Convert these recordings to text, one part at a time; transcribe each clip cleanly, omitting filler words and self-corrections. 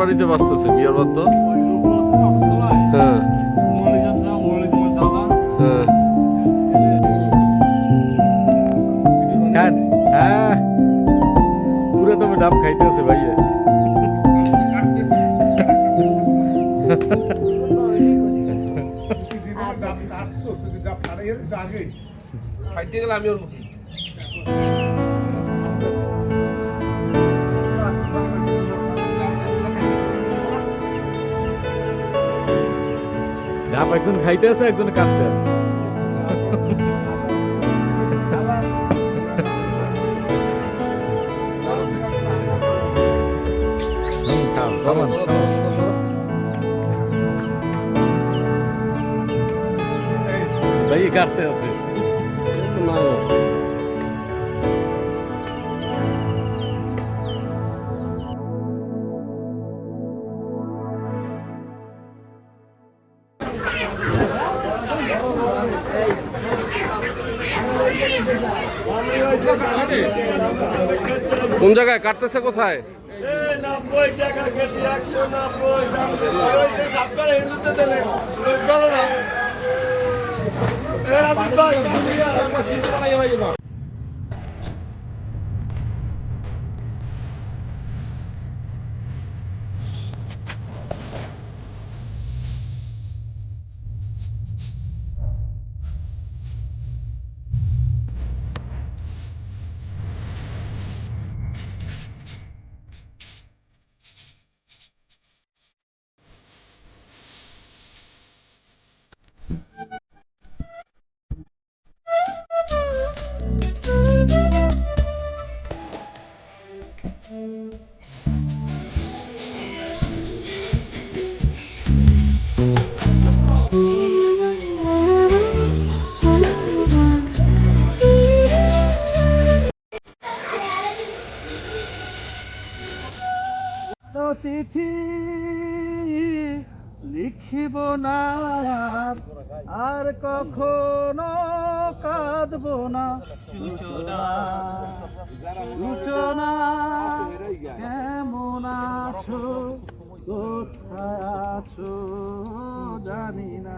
বাড়িতে বাঁচতেছে বিয়ার বাদ তো। হ্যাঁ হ্যাঁ হ্যাঁ পুরো তুমি ডাব খাইতেছে ভাইয়া। খাইতে গেলে আমি ওর মুখে ডাব একজন খাইতে আছে একজন কাটতে আছে। ভাই কাটতে আছে কোন জায়গায় কাটতেছে কোথায়? চিঠি লিখিব না আর কখনো কাঁদব না সূচনা কেমন আছো কোথায় আছো জানি না।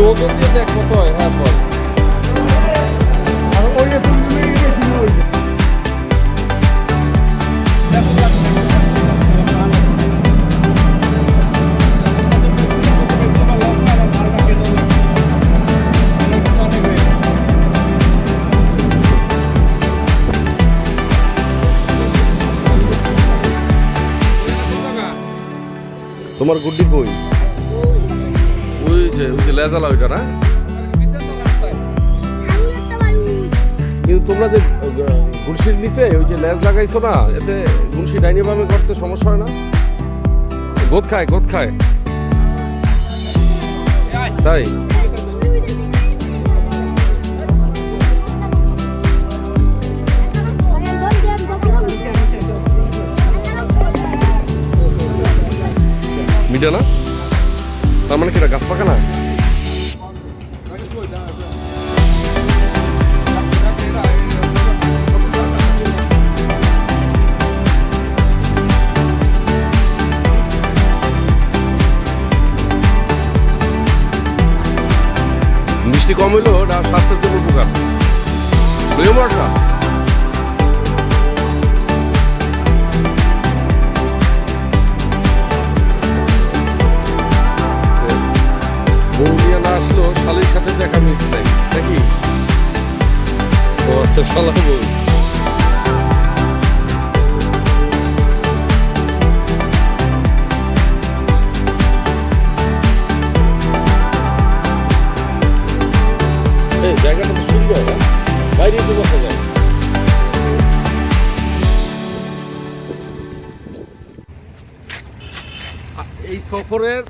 ওজন দিয়ে দেখ কত হয়। হ্যাঁ বল তোমার গুড্ডি কই? ওই যে লেজালা ওইটা না? কিন্তু তোমরা যে গুলশির নিচে ওই যে লেজ লাগাইছো না, এতে গুলশি ডাইনি ভাবে করতে সমস্যা হয় না? গোদ খায় তাই? মিটে না? তার মানে কিনা গাছ পাকা না? মিষ্টি কম হইলো, স্বাস্থ্যের জন্য উপকার। শালির সাথে দেখা মিস নাই নাকি? ও আচ্ছা, শালা বউ। এই জায়গাটা তো সুন্দর না? বাইরে তো বসা যায়। এই সফরের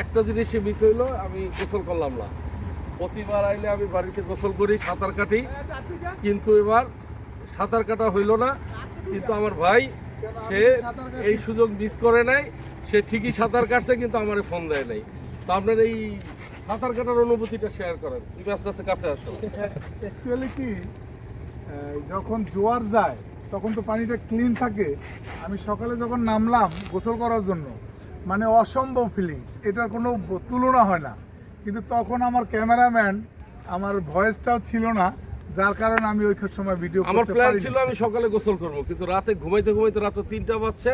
একটা জিনিসই মিস হইলো, আমি গোসল করলাম না। প্রতিবার আইলে আমি বাড়িতে গোসল করি, সাঁতার কাটি, কিন্তু এবার সাঁতার কাটা হইলো না। কিন্তু আমার ভাই সে এই সুযোগ মিস করে নাই, সে ঠিকই সাঁতার কাটছে কিন্তু আমার ফোন দেয় নাই। তো আপনার এই সাঁতার কাটার অনুভূতিটা শেয়ার করেন, তুমি আস্তে আস্তে কাছে আসো। অ্যাকচুয়ালি কি যখন জোয়ার যায় তখন তো পানিটা ক্লিন থাকে। আমি সকালে যখন নামলাম গোসল করার জন্য, মানে অসম্ভব ফিলিংস, এটার কোনো তুলনা হয় না। কিন্তু তখন আমার ক্যামেরাম্যান, আমার ভয়েসটাও ছিল না, যার কারণে আমি ওই সময় ভিডিও আমার করতে প্ল্যান পারিনি। ছিল আমি সকালে গোসল করবো, কিন্তু রাতে ঘুমাইতে ঘুমাইতে রাত 3টা বাজছে,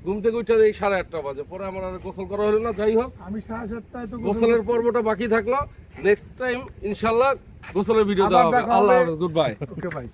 ঘুম থেকে উঠে এই 8:30 বাজে, পরে আমার আর গোসল করা হলো না। যাই হোক, আমি 7:30টায় তো গোসলের পর্বটা বাকি থাকলো। নেক্সট টাইম ইনশাল্লাহ গোসলের ভিডিও দেওয়া হবে। আল্লাহ হাফেজ, গুড বাই। ওকে ভাই।